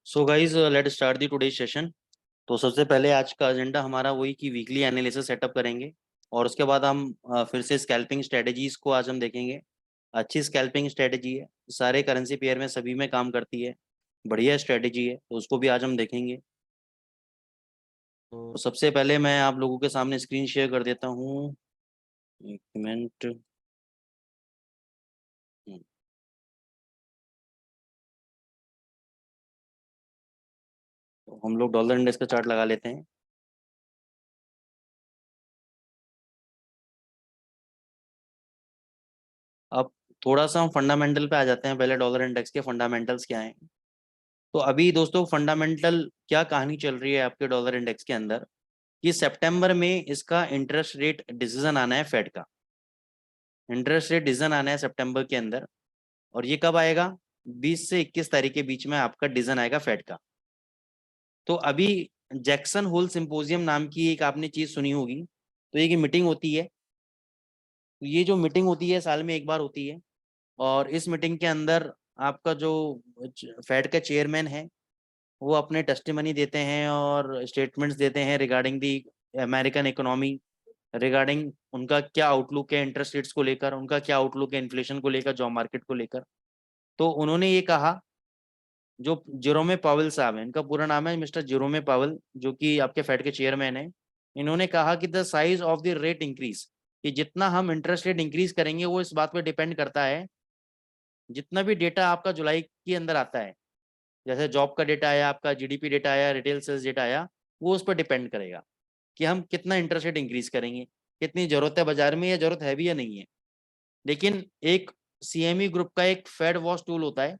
So guys let start the today session. तो सबसे पहले आज का एजेंडा हमारा वही कि वीकली एनालिसिस सेटअप करेंगे। और उसके बाद हम फिर से स्कैल्पिंग स्ट्रेटजीज को आज हम देखेंगे। अच्छी स्कैल्पिंग स्ट्रेटजी है, सारे करेंसी पेयर में सभी में काम करती है। बढ़िया स्ट्रेटजी है, तो उसको भी आज हम देखेंगे। तो सबसे पहले मैं आप लोगों के सामने स्क्रीन शेयर कर देता हूँ। एक मिनट। तो हम लोग डॉलर इंडेक्स का चार्ट लगा लेते हैं। अब थोड़ा सा हम फंडामेंटल पे आ जाते हैं। पहले डॉलर इंडेक्स के फंडामेंटल्स क्या हैं। तो अभी दोस्तों फंडामेंटल क्या कहानी चल रही है आपके डॉलर इंडेक्स के अंदर कि सितंबर में इसका इंटरेस्ट रेट डिसीजन आना है फेड का। इंटरेस्ट रेट डिसीजन आना है सितंबर के अंदर। और ये कब आएगा? 20 से 21 तारीख के बीच में आपका डिसीजन आएगा फेड का। तो अभी जैक्सन होल सिंपोजियम नाम की एक आपने चीज सुनी होगी। तो ये की मीटिंग होती है। तो ये जो मीटिंग होती है साल में एक बार होती है। और इस मीटिंग के अंदर आपका जो फेड का चेयरमैन है वो अपने टेस्टिमनी देते हैं और स्टेटमेंट्स देते हैं regarding the American economy. Regarding उनका क्या आउटलुक है इंटरेस्ट रेट्स को लेकर, उनका क्या आउटलुक है इन्फ्लेशन को लेकर, जॉब मार्केट को लेकर। तो उन्होंने ये कहा, जो जेरोमे पावल साहब हैं, इनका पूरा नाम है मिस्टर जेरोमे पावल, जो कि आपके फेड के चेयरमैन हैं। इन्होंने कहा कि the size of the rate increase, कि जितना हम इंटरेस्ट रेट इंक्रीज करेंगे वो इस बात पे डिपेंड करता है। जितना भी डेटा आपका जुलाई के अंदर आता है, जैसे जॉब का डेटा आया, आपका जीडीपी डेटा आया, रिटेल सेल्स डेटा आया, वो उस पर डिपेंड करेगा कि हम कितना इंटरेस्ट रेट इंक्रीज करेंगे, कितनी जरूरत है बाजार में, या जरूरत है भी या नहीं है। लेकिन एक सीएमई ग्रुप का एक फेड वॉच टूल होता है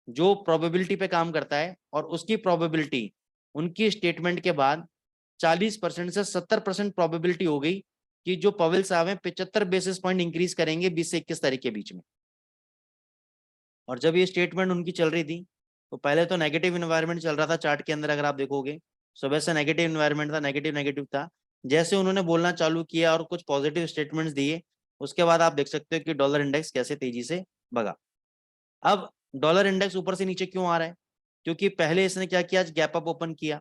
जो प्रोबेबिलिटी पे काम करता है, और उसकी प्रोबेबिलिटी उनकी स्टेटमेंट के बाद 40% से 70% प्रोबेबिलिटी हो गई कि जो पवेल साहब हैं 75 बेसिस पॉइंट इंक्रीज करेंगे 20 से 21 तारीख के बीच में। और जब ये स्टेटमेंट उनकी चल रही थी तो पहले तो नेगेटिव इन्वायरमेंट चल रहा था चार्ट के अंदर, अगर आप देखोगे सुबह से नेगेटिव इन्वायरमेंट था, नेगेटिव नेगेटिव था। जैसे उन्होंने बोलना चालू किया और कुछ पॉजिटिव स्टेटमेंट्स दिए, उसके बाद आप देख सकते हो कि डॉलर इंडेक्स कैसे तेजी से भगा। अब डॉलर इंडेक्स ऊपर से नीचे क्यों आ रहा है? क्योंकि पहले इसने क्या किया, आज गैप अप ओपन किया।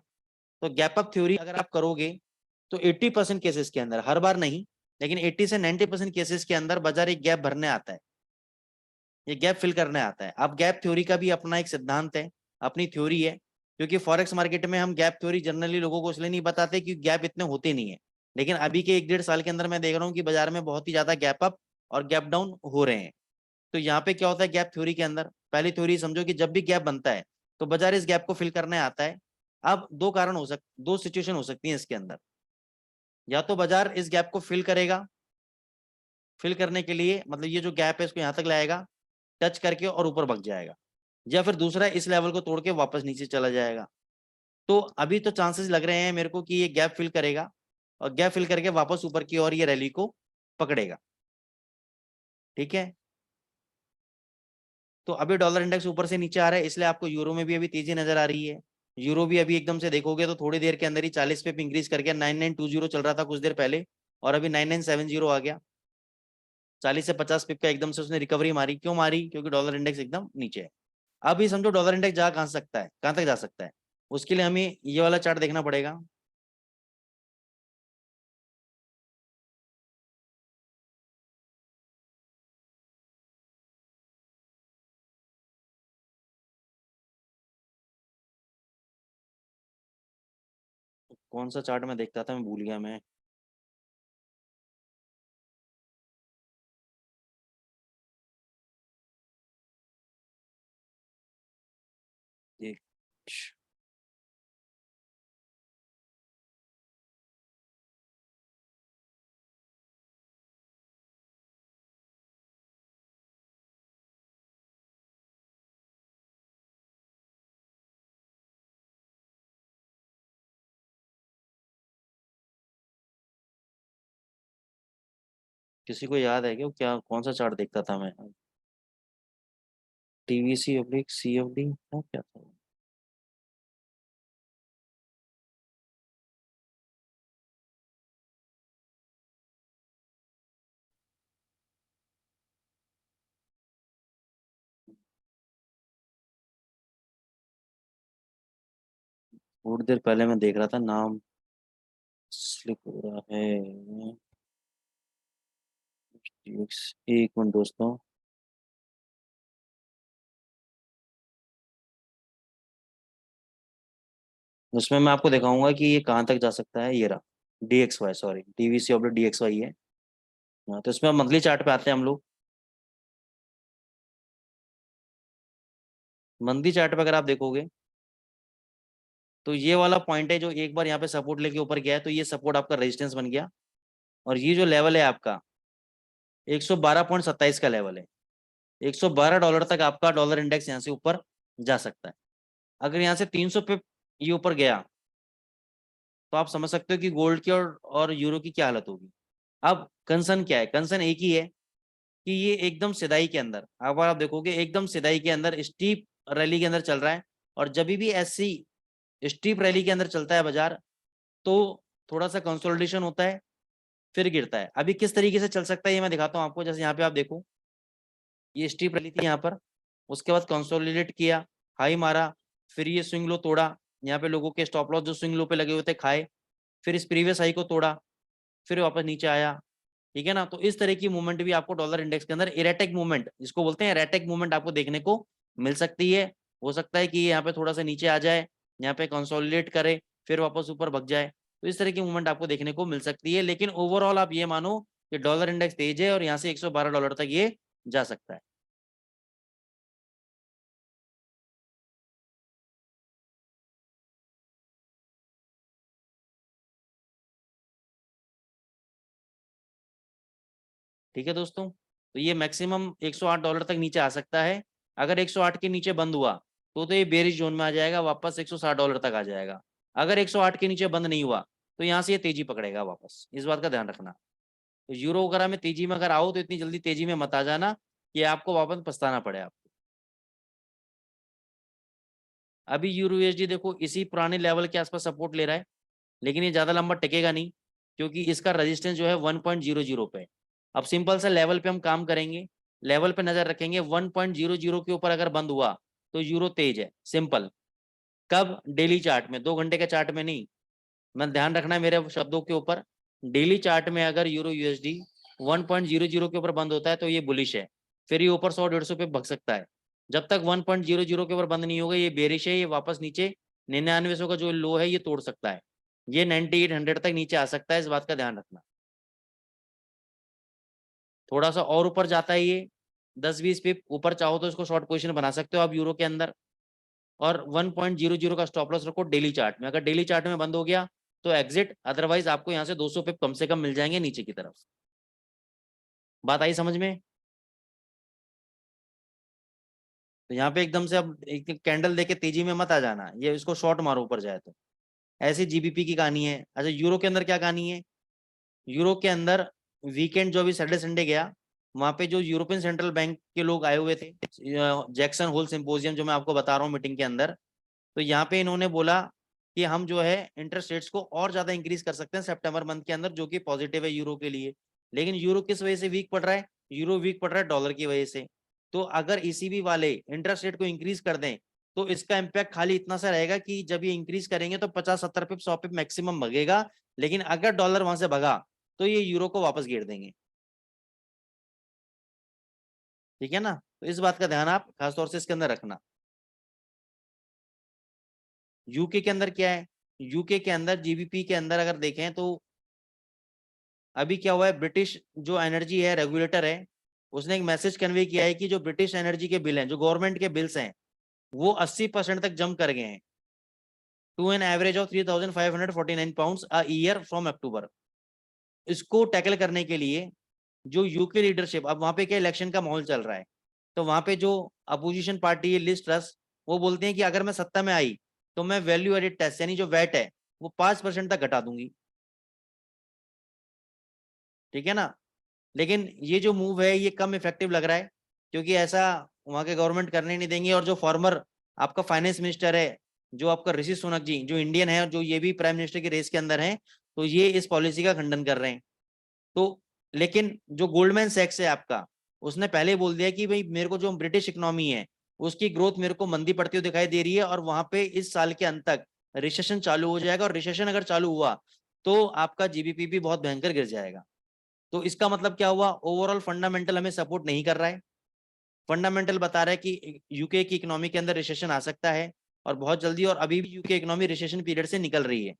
तो गैप अप थ्योरी अगर आप करोगे तो 80% केसेस के अंदर, हर बार नहीं, लेकिन 80 से 90% केसेस के अंदर बाजार एक गैप भरने आता है, ये गैप फिल करने आता है। अब गैप थ्योरी का भी अपना एक सिद्धांत है, अपनी थ्योरी है। क्योंकि फॉरेक्स मार्केट में हम गैप थ्योरी जनरली लोगों को इसलिए नहीं बताते कि गैप इतने होते नहीं है। लेकिन अभी के 1 डेढ़ साल के अंदर मैं देख रहा हूँ कि बाजार में बहुत ही ज्यादा गैप अप और गैप डाउन हो रहे हैं। तो यहाँ पे क्या होता है गैप थ्योरी के अंदर, पहली थ्योरी समझो कि जब भी गैप बनता है तो बाजार इस गैप को फिल करने आता है। अब दो सिचुएशन हो सकती है इसके अंदर। या तो बाजार इस गैप को फिल करेगा, फिल करने के लिए मतलब ये जो गैप है इसको यहाँ तक लाएगा, टच करके और ऊपर भाग जाएगा। या फिर दूसरा इस लेवल को तोड़ के वापस नीचे चला जाएगा। तो अभी तो चांसेस लग रहे हैं मेरे को कि ये गैप फिल करेगा, और गैप फिल करके वापस ऊपर की ओर ये रैली को पकड़ेगा। ठीक है। तो अभी डॉलर इंडेक्स ऊपर से नीचे आ रहा है, इसलिए आपको यूरो में भी अभी तेजी नजर आ रही है। यूरो भी अभी एकदम से देखोगे तो थोड़ी देर के अंदर ही 40 पे इंक्रीज करके 9920 चल रहा था कुछ देर पहले, और अभी 9970 आ गया। 40 से 50 पिप का एकदम से उसने रिकवरी मारी। क्यों मारी? क्योंकि डॉलर इंडेक्स एकदम नीचे है। अब ये समझो डॉलर इंडेक्स जा कहां सकता है, कहां तक जा सकता है। उसके लिए हमें ये वाला चार्ट देखना पड़ेगा। कौन सा चार्ट में देखता था, मैं भूल गया मैं। ये किसी को याद है क्या वो क्या, कौन सा चार्ट देखता था मैं? टीवीसी ऑब्लिक सीएफडी क्या था? थोड़ी देर पहले मैं देख रहा था, नाम स्लिप हो रहा है। एक मिनट दोस्तों। उसमें मैं आपको दिखाऊंगा कि ये कहाँ तक जा सकता है। ये रहा DXY, सॉरी DVC/DXY है। हाँ, तो इसमें मंथली चार्ट पे आते हैं हम लोग। मंथली चार्ट पे अगर आप देखोगे तो ये वाला पॉइंट है जो एक बार यहाँ पे सपोर्ट लेके ऊपर गया है, तो ये सपोर्ट आपका रेजिस्टेंस बन गया। और ये जो लेवल है आपका 112.27 का लेवल है। $112 तक आपका डॉलर इंडेक्स यहाँ से ऊपर जा सकता है। अगर यहाँ से 300 पे ये ऊपर गया तो आप समझ सकते हो कि गोल्ड की और यूरो की क्या हालत होगी। अब कंसर्न क्या है? कंसर्न एक ही है कि ये एकदम सिधाई के अंदर, अगर आप देखोगे एकदम सिधाई के अंदर स्टीप रैली के अंदर चल रहा है। और जब भी ऐसी स्टीप रैली के अंदर चलता है बाजार, तो थोड़ा सा कंसोलिडेशन होता है, फिर गिरता है। अभी किस तरीके से चल सकता है ये मैं दिखाता हूँ आपको। जैसे यहाँ पे आप देखो, ये स्टीप रैली थी यहाँ पर, उसके बाद कंसोलिडेट किया, हाई मारा, फिर ये स्विंग लो तोड़ा, यहाँ पे लोगों के स्टॉप लॉस जो स्विंग लो पे लगे हुए थे खाए, फिर इस प्रीवियस हाई को तोड़ा, फिर वापस नीचे आया। ठीक है ना? तो इस तरह की मूवमेंट भी आपको डॉलर इंडेक्स के अंदर, इरेटिक मूवमेंट जिसको बोलते हैं, इरेटिक मूवमेंट आपको देखने को मिल सकती है। हो सकता है कि यहाँ पे थोड़ा सा नीचे आ जाए, यहाँ पे कंसोलिडेट करे, फिर वापस ऊपर भग जाए। तो इस तरह की मूवमेंट आपको देखने को मिल सकती है। लेकिन ओवरऑल आप ये मानो कि डॉलर इंडेक्स तेज है और यहाँ से $112 तक ये जा सकता है। ठीक है दोस्तों, तो ये मैक्सिमम $108 तक नीचे आ सकता है। अगर 108 के नीचे बंद हुआ तो ये बेरिश जोन में आ जाएगा, वापस $160 तक आ जाएगा। अगर 108 के नीचे बंद नहीं हुआ तो यहाँ से ये तेजी पकड़ेगा वापस, इस बात का ध्यान रखना। तो यूरो वगैरह में तेजी में अगर आओ तो इतनी जल्दी तेजी में मत आ जाना कि आपको वापस पछताना पड़े आपको। अभी यूरो USD देखो इसी पुराने लेवल के आसपास सपोर्ट ले रहा है, लेकिन ये ज्यादा लंबा टिकेगा नहीं, क्योंकि इसका रेजिस्टेंस जो है 1.00 पे। अब सिंपल सा लेवल पे हम काम करेंगे, लेवल पे नजर रखेंगे। 1.00 के ऊपर अगर बंद हुआ तो यूरो तेज है, सिंपल। कब? डेली चार्ट में, 2 घंटे के चार्ट में नहीं। मैं ध्यान रखना है मेरे शब्दों के ऊपर। डेली चार्ट में अगर यूरो USD 1.00 के ऊपर बंद होता है तो ये बुलिश है, फिर ये ऊपर 100-150 पे भग सकता है। जब तक 1.00 के ऊपर बंद नहीं होगा ये बेरिश है, ये वापस नीचे 9900 का जो लो है ये तोड़ सकता है। ये 9800 तक नीचे आ सकता है, इस बात का ध्यान रखना। थोड़ा सा और ऊपर जाता है ये 10-20 पिप ऊपर, चाहो तो इसको शॉर्ट पोजीशन बना सकते हो आप यूरो के अंदर। और 1.00 का स्टॉप लॉस रखो डेली चार्ट में। अगर डेली चार्ट में बंद हो गया तो एग्जिट, अदरवाइज आपको यहाँ से 200 पिप कम से कम मिल जाएंगे नीचे की तरफ। बात आई समझ में? तो यहाँ पे एकदम से अब एक कैंडल देके तेजी में मत आ जाना, ये इसको शॉर्ट मारो ऊपर जाए तो। ऐसी GBP की कहानी है। अच्छा, यूरो के अंदर क्या कहानी है? यूरो के अंदर वीकेंड जो अभी सैटरडे संडे गया, वहां पे जो यूरोपियन सेंट्रल बैंक के लोग आए हुए थे, जैक्सन होल सिंपोजियम जो मैं आपको बता रहा हूँ मीटिंग के अंदर, तो यहाँ पे इन्होंने बोला कि हम जो है इंटरेस्ट रेट्स को और ज्यादा इंक्रीज कर सकते हैं सितंबर मंथ के अंदर, जो कि पॉजिटिव है यूरो के लिए। लेकिन यूरो किस वजह से वीक पड़ रहा है? यूरो वीक पड़ रहा है डॉलर की वजह से। तो अगर ECB वाले इंटरेस्ट रेट को इंक्रीज कर दें तो इसका इम्पैक्ट खाली इतना सा रहेगा कि जब ये इंक्रीज करेंगे तो 50-70 पिप 100 पिप मैक्सिमम भगेगा। लेकिन अगर डॉलर वहां से भगा तो ये यूरो को वापस घेर देंगे। ठीक है ना? तो इस बात का ध्यान आप खासतौर से इसके अंदर रखना। यूके के अंदर क्या है? यूके के अंदर GBP के अंदर अगर देखें तो अभी क्या हुआ है, ब्रिटिश जो एनर्जी है रेगुलेटर है, उसने एक मैसेज कन्वे किया है कि जो ब्रिटिश एनर्जी के बिल हैं, जो गवर्नमेंट के बिल्स हैं, वो 80% तक जंप कर गए हैं, to an average of £3,549 a year from October. इसको टैकल करने के लिए जो यूके लीडरशिप, अब वहां पे क्या इलेक्शन का माहौल चल रहा है, तो वहां पे जो अपोजिशन पार्टी है लिस्ट ट्रस्ट, वो बोलते हैं कि अगर मैं सत्ता में आई तो मैं वैल्यू एडिड टैक्स यानी जो वैट है वो 5% तक घटा दूंगी। ठीक है ना? लेकिन ये जो मूव है ये कम इफेक्टिव लग रहा है, क्योंकि ऐसा वहां के गवर्नमेंट करने नहीं देंगे। और जो फॉर्मर आपका फाइनेंस मिनिस्टर है, जो आपका ऋषि सुनक जी, जो इंडियन है और जो ये भी प्राइम मिनिस्टर की रेस के अंदर है, तो ये इस पॉलिसी का खंडन कर रहे हैं। तो लेकिन जो गोल्डमैन सैक्स है आपका, उसने पहले ही बोल दिया कि भाई मेरे को जो ब्रिटिश इकोनॉमी है उसकी ग्रोथ मेरे को मंदी पड़ती हुई दिखाई दे रही है, और वहां पे इस साल के अंत तक रिसेशन चालू हो जाएगा, और रिसेशन अगर चालू हुआ तो आपका जीबीपी भी बहुत भयंकर गिर जाएगा। तो इसका मतलब क्या हुआ, ओवरऑल फंडामेंटल हमें सपोर्ट नहीं कर रहा है। फंडामेंटल बता रहा है कि यूके की इकोनॉमी के अंदर रिसेशन आ सकता है और बहुत जल्दी, और अभी भी यूके इकोनॉमी रिसेशन पीरियड से निकल रही है।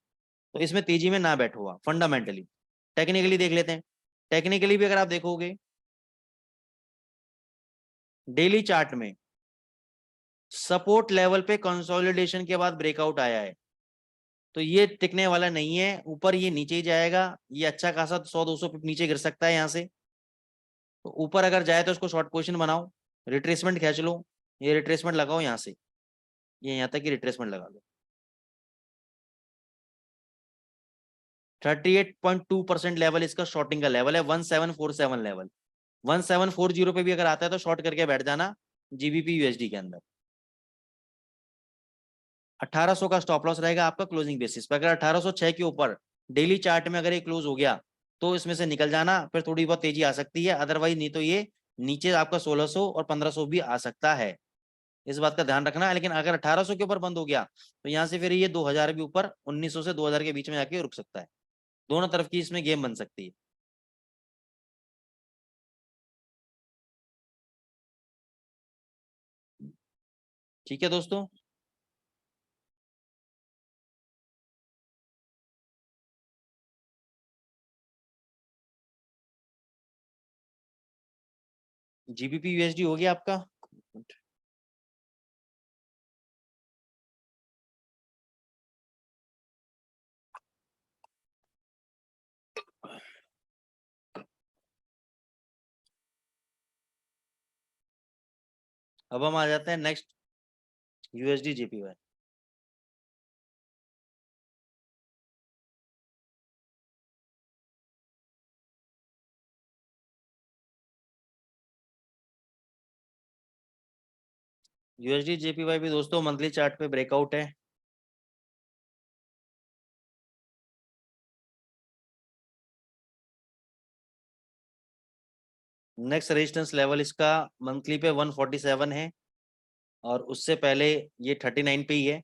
तो इसमें तेजी में ना बैठो हुआ फंडामेंटली। टेक्निकली देख लेते हैं। टेक्निकली भी अगर आप देखोगे डेली चार्ट में सपोर्ट लेवल पे कंसोलिडेशन के बाद ब्रेकआउट आया है, तो ये टिकने वाला नहीं है, ऊपर ये नीचे ही जाएगा। ये अच्छा खासा 100-200 पिप नीचे गिर सकता है यहाँ से। तो ऊपर अगर जाए तो उसको शॉर्ट पोजीशन बनाओ, रिट्रेसमेंट खींच लो, ये रिट्रेसमेंट लगाओ यहाँ से, ये यहाँ तक की रिट्रेसमेंट लगा लो। 38.2% लेवल इसका शॉर्टिंग का लेवल है, 1747 लेवल। 1740 पे भी अगर आता है तो शॉर्ट करके बैठ जाना जीबीपी यूएसडी के अंदर। 1800 का स्टॉप लॉस रहेगा आपका क्लोजिंग बेसिस पर। अगर 1806 के ऊपर डेली चार्ट में अगर ये क्लोज हो गया तो इसमें से निकल जाना, फिर थोड़ी बहुत तेजी आ सकती है, अदरवाइज नहीं तो ये नीचे आपका 1600 और 1500 भी आ सकता है, इस बात का ध्यान रखना है। लेकिन अगर 1800 के ऊपर बंद हो गया तो यहाँ से फिर ये 2000 भी ऊपर 1900 से 2000 के बीच में जाके रुक सकता है। दोनों तरफ की इसमें गेम बन सकती है। ठीक है दोस्तों। जीबीपी यूएसडी हो गया आपका। अब हम आ जाते हैं next, USD JPY. USD JPY भी दोस्तों मंथली चार्ट पे ब्रेकआउट है। नेक्स्ट रेजिस्टेंस लेवल इसका मंथली पे 147 है, और उससे पहले ये 39 पे ही है।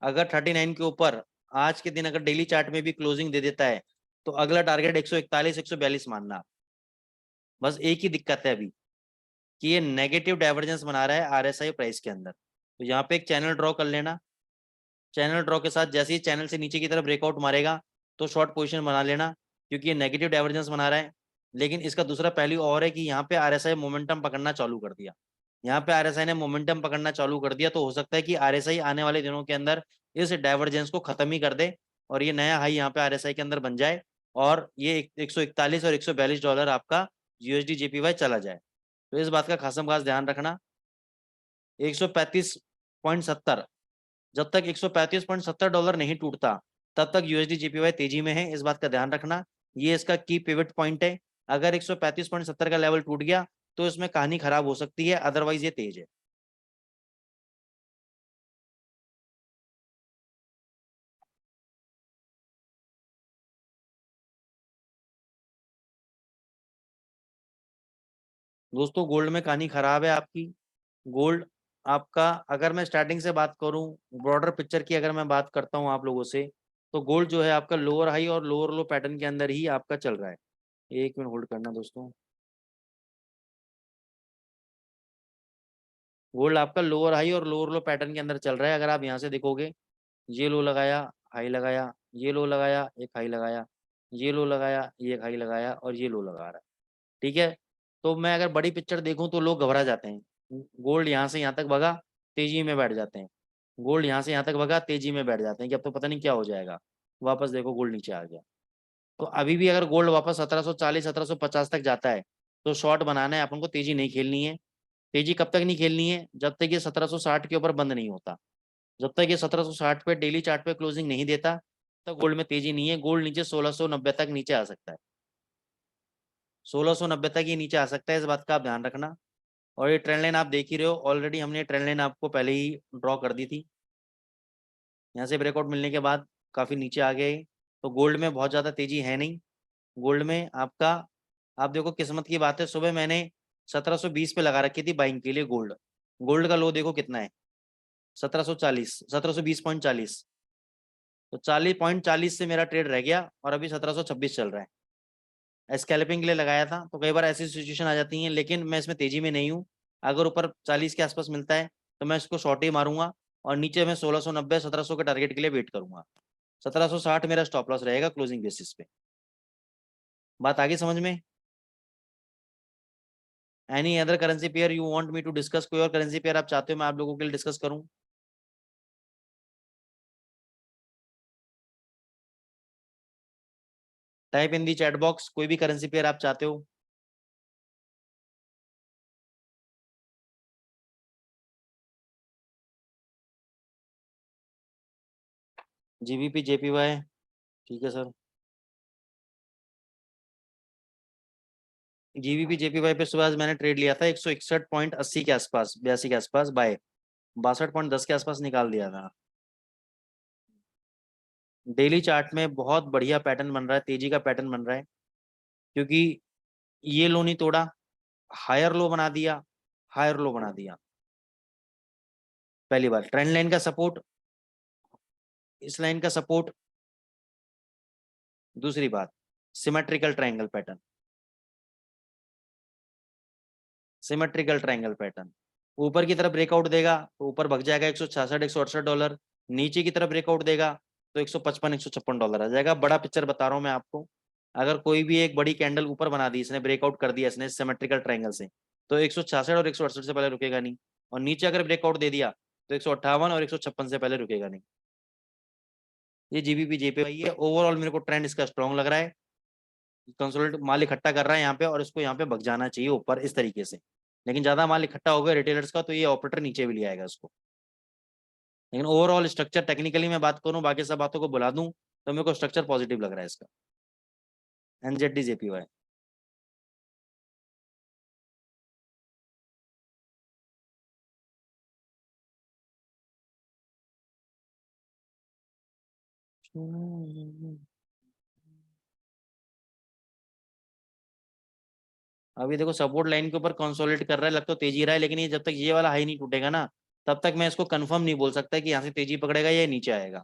अगर 39 के ऊपर आज के दिन अगर डेली चार्ट में भी क्लोजिंग दे देता है तो अगला टारगेट 141 142 मानना। बस एक ही दिक्कत है अभी कि ये नेगेटिव डाइवर्जेंस बना रहा है आरएसआई प्राइस के अंदर। तो यहाँ पे एक चैनल ड्रॉ कर लेना। चैनल ड्रॉ के साथ जैसे ही चैनल से नीचे की तरफ ब्रेकआउट मारेगा तो शॉर्ट पोजीशन बना लेना, क्योंकि ये नेगेटिव डाइवर्जेंस बना रहा है। लेकिन इसका दूसरा पहलू और है कि यहाँ पे आरएसआई मोमेंटम पकड़ना चालू कर दिया। यहाँ पे आरएसआई ने मोमेंटम पकड़ना चालू कर दिया तो हो सकता है कि आरएसआई आने वाले दिनों के अंदर इस डाइवर्जेंस को खत्म ही कर दे और ये नया हाई यहाँ पे आरएसआई के अंदर बन जाए, और ये 141 और $142 आपका यूएसडी जेपीवाई चला जाए। तो इस बात का खासम खास ध्यान रखना। 135.70, जब तक $135.70 नहीं टूटता तब तक यूएसडी जेपीवाई तेजी में है, इस बात का ध्यान रखना। ये इसका की पिवट पॉइंट है। अगर 135.70 का लेवल टूट गया तो इसमें कहानी खराब हो सकती है, अदरवाइज ये तेज है। दोस्तों गोल्ड में कहानी खराब है आपकी। गोल्ड आपका, अगर मैं स्टार्टिंग से बात करूं, ब्रॉडर पिक्चर की अगर मैं बात करता हूं आप लोगों से, तो गोल्ड जो है आपका लोअर हाई और लोअर लो पैटर्न के अंदर ही आपका चल रहा है। एक मिनट होल्ड करना दोस्तों। गोल्ड आपका लोअर हाई और लोअर लो पैटर्न के अंदर चल रहा है। अगर आप यहाँ से देखोगे, ये लो लगाया, हाई लगाया, ये लो लगाया, एक हाई लगाया, ये लो लगाया, ये एक हाई लगाया, और ये लो लगा रहा है। ठीक है। तो मैं अगर बड़ी पिक्चर देखूं तो लोग घबरा जाते हैं। गोल्ड यहाँ से यहाँ तक भगा, तेजी में बैठ जाते हैं। गोल्ड यहाँ से यहाँ तक भगा, तेजी में बैठ जाते हैं कि अब तो पता नहीं क्या हो जाएगा। वापस देखो गोल्ड नीचे आ गया। तो अभी भी अगर गोल्ड वापस 1740 1750 तक जाता है तो शॉर्ट बनाना है अपन को, तेजी नहीं खेलनी है। तेजी कब तक नहीं खेलनी है, जब तक ये 1760 के ऊपर बंद नहीं होता। जब तक ये 1760 पे डेली चार्ट पे क्लोजिंग नहीं देता तो गोल्ड में तेजी नहीं है। गोल्ड नीचे 1690 तक नीचे आ सकता है, 1690 तक ये नीचे आ सकता है, इस बात का आप ध्यान रखना। और ये ट्रेंड लाइन आप देख ही रहे हो, ऑलरेडी हमने ट्रेंड लाइन आपको पहले ही ड्रॉ कर दी थी। यहाँ से ब्रेकआउट मिलने के बाद काफ़ी नीचे आ गए। तो गोल्ड में बहुत ज़्यादा तेजी है नहीं। गोल्ड में आपका, आप देखो किस्मत की बात है, सुबह मैंने 1720 पे लगा रखी थी बाइंग के लिए गोल्ड। गोल्ड का लो देखो कितना है, 1740, 1720.40। तो 40.40 से मेरा ट्रेड रह गया और अभी 1726 चल रहा है। स्कैल्पिंग के लिए लगाया था, तो कई बार ऐसी सिचुएशन आ जाती है, लेकिन मैं इसमें तेजी में नहीं हूँ। अगर ऊपर 40 के आसपास मिलता है तो मैं इसको शॉर्ट ही मारूंगा, और नीचे मैं 1690 1700 के टारगेट के लिए वेट करूंगा। 1760 मेरा स्टॉप लॉस रहेगा क्लोजिंग बेसिस पे। बात आगे समझ में? Any other currency pair you want me to discuss? कोई और करेंसी पेयर आप चाहते हो मैं आप लोगों के लिए डिस्कस करूं? Type in the chat box कोई भी करेंसी पेयर आप चाहते हो। जीबीपी जेपीवाई, ठीक है सर। जीबीपी जेपीवाई पे सुबह आज मैंने ट्रेड लिया था 161.80 के आसपास, 82 के आसपास बाय, 62.10 के आसपास निकाल दिया था। डेली चार्ट में बहुत बढ़िया पैटर्न बन रहा है, तेजी का पैटर्न बन रहा है, क्योंकि ये लो नहीं तोड़ा, हायर लो बना दिया, हायर लो बना दिया। पहली बार ट्रेंड लाइन का सपोर्ट, इस लाइन का सपोर्ट। दूसरी बात symmetrical triangle pattern, symmetrical triangle pattern. ऊपर की तरफ ब्रेकआउट देगा तो ऊपर भग जाएगा 166 168 डॉलर, नीचे की तरफ ब्रेकआउट देगा तो 155 156 डॉलर आ जाएगा। बड़ा पिक्चर बता रहा हूं मैं आपको। अगर कोई भी एक बड़ी कैंडल ऊपर बना दी, इसने ब्रेकआउट कर दिया इसने सिमेट्रिकल ट्रायंगल से, तो 166 और 168 से पहले रुकेगा नहीं, और नीचे अगर ब्रेकआउट दे दिया तो 158 और 156 से पहले रुकेगा नहीं। ये जीबीपी जेपीवाई है। ओवरऑल मेरे को ट्रेंड इसका स्ट्रॉन्ग लग रहा है, कंसोलिडेट माल इकट्ठा कर रहा है यहाँ पे, और इसको यहाँ पे भग जाना चाहिए ऊपर इस तरीके से। लेकिन ज्यादा माल इकट्ठा हो गया रिटेलर्स का तो ये ऑपरेटर नीचे भी ले आएगा इसको। लेकिन ओवरऑल स्ट्रक्चर टेक्निकली मैं बात करूँ, बाकी सब बातों को बुला दूं, तो मेरे को स्ट्रक्चर पॉजिटिव लग रहा है इसका। NZD JPY. अभी देखो सपोर्ट लाइन के ऊपर कंसोलिडेट कर रहा है, लग तो तेजी रहा है, लेकिन ये जब तक ये वाला हाई नहीं टूटेगा ना, तब तक मैं इसको कंफर्म नहीं बोल सकता कि यहाँ से तेजी पकड़ेगा या नीचे आएगा।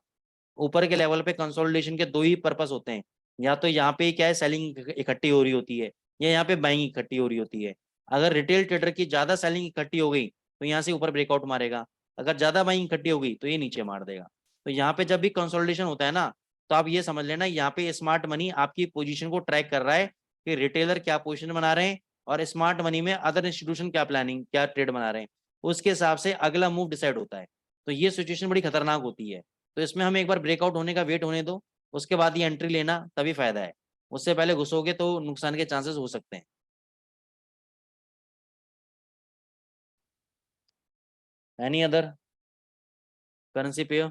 ऊपर के लेवल पे कंसोलिडेशन के दो ही पर्पस होते हैं, या तो यहाँ पे क्या है सेलिंग इकट्ठी हो रही होती है, या यहाँ पे बाइंग इकट्ठी हो रही होती है। अगर रिटेल ट्रेडर की ज्यादा सेलिंग इकट्ठी हो गई तो यहाँ से ऊपर ब्रेकआउट मारेगा, अगर ज्यादा बाइंग इकट्ठी हो गई तो ये नीचे मार देगा। तो यहाँ पे जब भी कंसोलिडेशन होता है ना, तो आप ये समझ लेना यहाँ पे स्मार्ट मनी आपकी पोजीशन को ट्रैक कर रहा है कि रिटेलर क्या पोजीशन बना रहे हैं, और स्मार्ट मनी में अदर इंस्टीट्यूशन क्या प्लानिंग क्या ट्रेड बना रहे हैं, उसके हिसाब से अगला मूव डिसाइड होता है। तो ये सिचुएशन बड़ी खतरनाक होती है। तो इसमें हमें एक बार ब्रेकआउट होने का वेट होने दो, उसके बाद ये एंट्री लेना तभी फायदा है। उससे पहले घुसोगे तो नुकसान के चांसेस हो सकते हैं। एनी अदर करेंसी पे?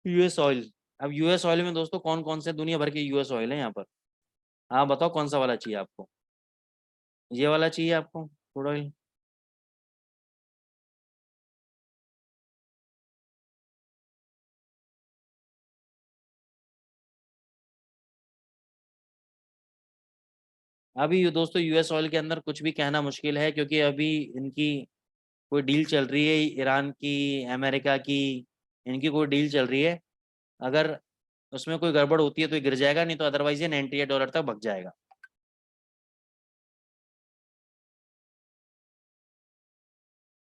US oil. अब यूएस ऑयल में दोस्तों कौन कौन से दुनिया भर के यूएस ऑयल है यहाँ पर, आप बताओ कौन सा वाला चाहिए आपको? ये वाला चाहिए आपको क्रूड ऑयल? अभी ये दोस्तों यूएस ऑयल के अंदर कुछ भी कहना मुश्किल है, क्योंकि अभी इनकी कोई डील चल रही है ईरान की, अमेरिका की, इनकी कोई डील चल रही है। अगर उसमें कोई गड़बड़ होती है तो ये गिर जाएगा, नहीं तो अदरवाइज ये $98 तक भाग जाएगा।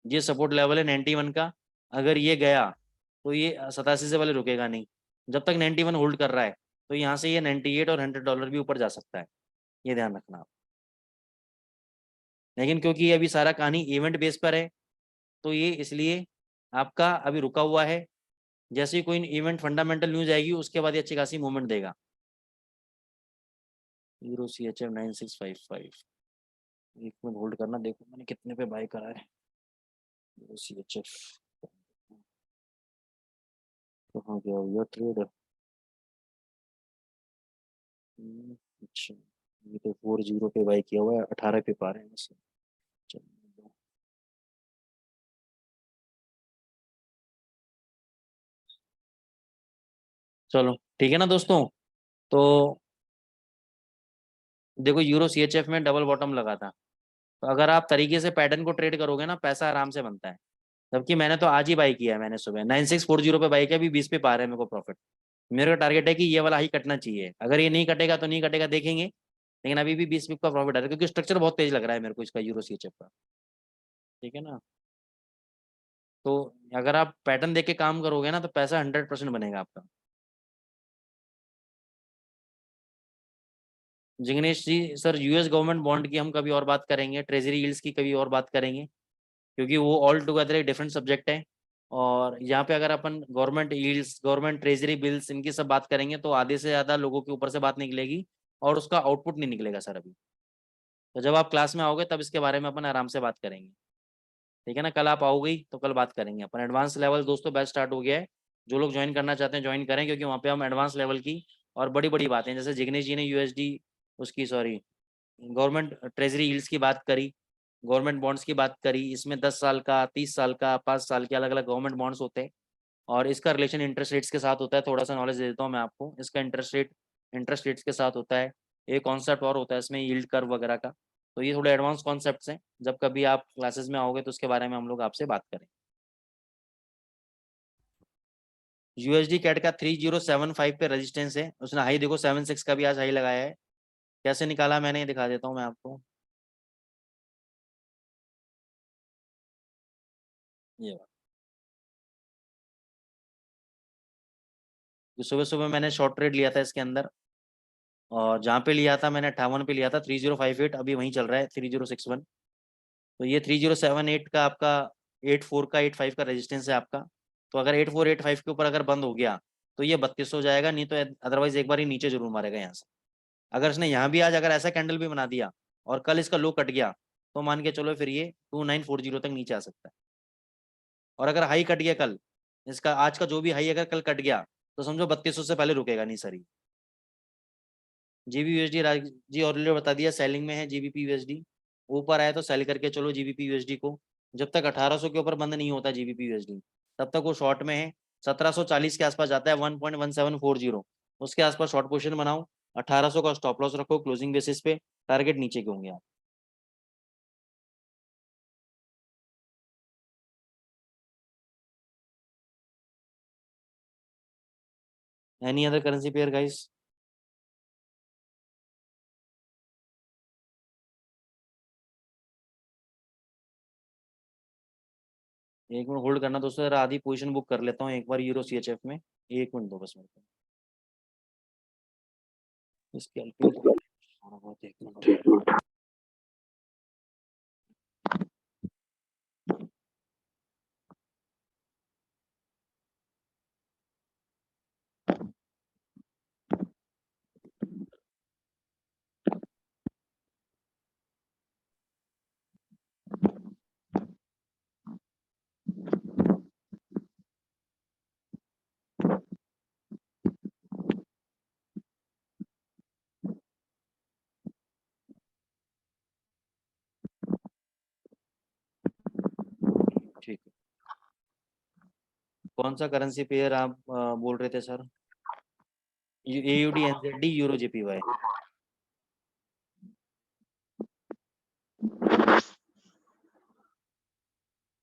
ये सपोर्ट लेवल है 91 का। अगर ये गया तो ये 87 से पहले रुकेगा नहीं। जब तक 91 होल्ड कर रहा है तो यहाँ से ये 98 और $100 भी ऊपर जा सकता है, ये ध्यान रखना आप। लेकिन क्योंकि ये अभी सारा कहानी इवेंट बेस पर है, तो ये इसलिए आपका अभी रुका हुआ है। जैसे ही कोई इवेंट फंडामेंटल न्यूज आएगी उसके बाद ये अच्छी खासी मूवमेंट देगा। यूरो CHF 9655, एक मिनट होल्ड करना, देखो मैंने कितने पे बाय करा है। यूरो CHF कहाँ गया ये ट्रेड? अच्छा, ये तो 40 पे बाई किया हुआ है, 18 पे पा रहे हैं इसे। चलो चलो, ठीक है ना दोस्तों। तो देखो यूरो CHF में डबल बॉटम लगा था, तो अगर आप तरीके से पैटर्न को ट्रेड करोगे ना, पैसा आराम से बनता है। जबकि मैंने तो आज ही बाई किया है, मैंने सुबह 9640 पे बाई किया, अभी 20 पे पा रहा है मेरे को प्रॉफिट। मेरा टारगेट है कि ये वाला ही कटना चाहिए, अगर ये नहीं कटेगा तो नहीं कटेगा देखेंगे, लेकिन अभी भी 20 पिप का प्रॉफिट आ रहा है, क्योंकि स्ट्रक्चर बहुत तेज लग रहा है मेरे को इसका यूरो सीएचएफ का। ठीक है ना। तो अगर आप पैटर्न देख के काम करोगे ना तो पैसा 100% बनेगा आपका। जिग्नेश जी सर, यूएस गवर्नमेंट बॉन्ड की हम कभी और बात करेंगे, ट्रेजरी यील्ड्स की कभी और बात करेंगे, क्योंकि वो ऑल टुगेदर एक डिफरेंट सब्जेक्ट है। और यहाँ पे अगर अपन government yields, government treasury bills, इनकी सब बात करेंगे तो आधे से ज़्यादा लोगों के ऊपर से बात निकलेगी और उसका आउटपुट नहीं निकलेगा सर अभी। तो जब आप क्लास में आओगे तब इसके बारे में अपन आराम से बात करेंगे। ठीक है ना, कल आप आओगे ही तो कल बात करेंगे अपन। एडवांस लेवल दोस्तों बैच स्टार्ट हो गया है, जो लोग ज्वाइन करना चाहते हैं ज्वाइन करें, क्योंकि वहाँ पे हम एडवांस लेवल की और बड़ी बड़ी बातें, जैसे जिग्नेश जी ने यूएसडी उसकी सॉरी गवर्नमेंट ट्रेजरी यील्ड्स की बात करी, गवर्नमेंट बॉन्ड्स की बात करी, इसमें 10 साल का, 30 साल का, 5 साल के अलग अलग गवर्नमेंट बॉन्ड्स होते हैं, और इसका रिलेशन इंटरेस्ट रेट्स के साथ होता है। थोड़ा सा नॉलेज दे देता हूँ मैं आपको, इसका इंटरेस्ट रेट्स के साथ होता है। एक कॉन्सेप्ट और होता है इसमें, यील्ड कर्व वगैरह का। तो ये थोड़े एडवांस कॉन्सेप्ट्स हैं, जब कभी आप क्लासेस में आओगे तो उसके बारे में हम लोग आपसे बात करें। यूएसडी कैट का 3075 पे रेजिस्टेंस है, उसने हाई देखो 76 का भी आज हाई लगाया है। कैसे निकाला मैंने ये दिखा देता हूँ मैं आपको। ये सुबह सुबह मैंने शॉर्ट ट्रेड लिया था इसके अंदर, और जहाँ पे लिया था मैंने 58 पे लिया था, 3058 अभी वहीं चल रहा है 3061। तो ये 3078 का आपका 84 का 85 का रेजिस्टेंस है आपका। तो अगर 8485 के ऊपर अगर बंद हो गया तो ये 32 हो जाएगा, नहीं तो अदरवाइज एक बार ही नीचे जरूर मारेगा यहाँ से। अगर इसने यहाँ भी आज अगर ऐसा कैंडल भी बना दिया और कल इसका लो कट गया, तो मान के चलो फिर ये 2940 तक नीचे आ सकता है। और अगर हाई कट गया कल, इसका आज का जो भी हाई अगर कल कट गया, तो समझो 3200 से पहले रुकेगा नहीं सर। जीबी यूएसडी जी ऑलरेडी बता दिया सेलिंग में है, जीबीपी यूएसडी ऊपर आया तो सेल करके चलो जीबीपी यूएसडी को। जब तक 1800 के ऊपर बंद नहीं होता जीबीपी यूएसडी, तब तक वो शॉर्ट में है। 1740 के आसपास जाता है, 1.1740, उसके आसपास शॉर्ट पोजीशन बनाओ। 1800 का स्टॉप लॉस रखो क्लोजिंग बेसिस पे, टारगेट नीचे के होंगे आप। Any other currency pair guys? एक मिनट होल्ड करना दोस्तों, जरा आधी पोजीशन बुक कर लेता हूँ एक बार यूरो सीएचएफ में। एक मिनट दो बस मेरे को, इसकी अल्पी थोड़ा बहुत एक मिनट। ठीक है, कौन सा करेंसी पेयर आप बोल रहे थे sir? AUD NZD euro JPY.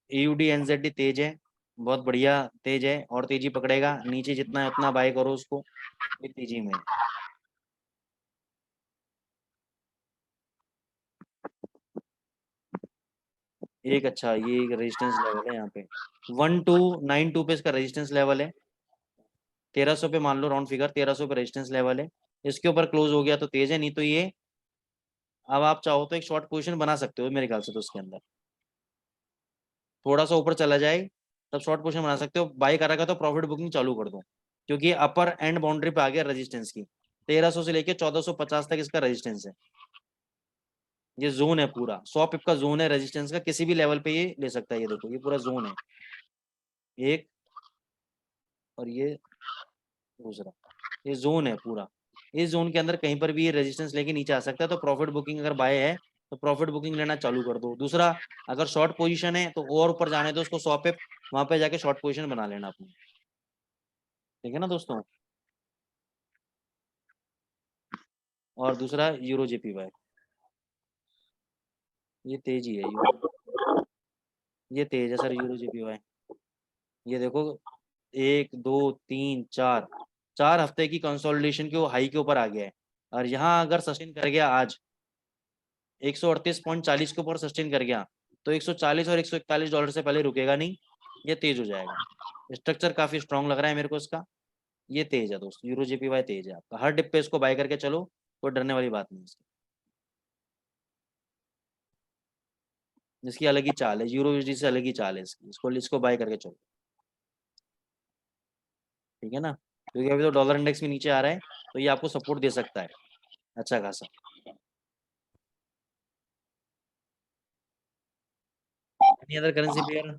AUD NZD तेज है, बहुत बढ़िया तेज है, और तेजी पकड़ेगा, नीचे जितना है उतना बाय करो उसको, ये तेजी में है। एक अच्छा ये रेजिस्टेंस लेवल है यहाँ पे, 1292 पे इसका रेजिस्टेंस लेवल है। 1300 पे मान लो राउंड फिगर, 1300 पे रेजिस्टेंस लेवल है। इसके ऊपर क्लोज हो गया तो तेज है, नहीं तो ये अब आप चाहो तो एक शॉर्ट पोजीशन बना सकते हो मेरे ख्याल से, तो उसके अंदर थोड़ा सा ऊपर चला जाए तब शॉर्ट पोजीशन बना सकते हो। बाई करेगा तो प्रॉफिट बुकिंग चालू कर दो, क्योंकि अपर एंड बाउंड्री पे आ गया रेजिस्टेंस की। 1300 से लेके 1450 तक इसका रेजिस्टेंस है। ये जोन है पूरा, 100 पिप का जोन है रेजिस्टेंस का, किसी भी लेवल पे ये ले सकता है। ये देखो ये पूरा जोन है एक, और ये दूसरा, ये जोन है पूरा। इस जोन के अंदर कहीं पर भी ये रेजिस्टेंस लेके नीचे आ सकता है, तो प्रॉफिट बुकिंग अगर बाय है तो प्रॉफिट बुकिंग लेना चालू कर दो। दूसरा, अगर शॉर्ट पोजीशन है तो और ऊपर जाने दो उसको, 100 पे वहां पे जाके शॉर्ट पोजीशन बना लेना अपनी। ठीक है ना दोस्तों। और दूसरा यूरो जेपीवाई, ये तेजी है यूरो। ये तेज है सर यूरो JPY। ये देखो 1 2 3 4 4 हफ्ते की कंसोलिडेशन के वो हाई के ऊपर आ गया है। और यहाँ अगर सस्टेन कर गया आज 138.40 के ऊपर सस्टेन कर गया तो 140 और $141 से पहले रुकेगा नहीं, ये तेज हो जाएगा। स्ट्रक्चर काफी स्ट्रांग लग रहा है मेरे को इसका। ये तेज है दोस्त, यूरो JPY तेज है आपका। हर डिप पे इसको बाय करके चलो, कोई डरने वाली बात नहीं इसकी। इसकी अलग ही चाल है, यूरो USD से अलग ही चाल है इसकी। इसको बाय करके चलो, ठीक है ना। क्योंकि अभी तो डॉलर इंडेक्स भी नीचे आ रहा है, तो ये आपको सपोर्ट दे सकता है अच्छा खासा। Any other currency pair?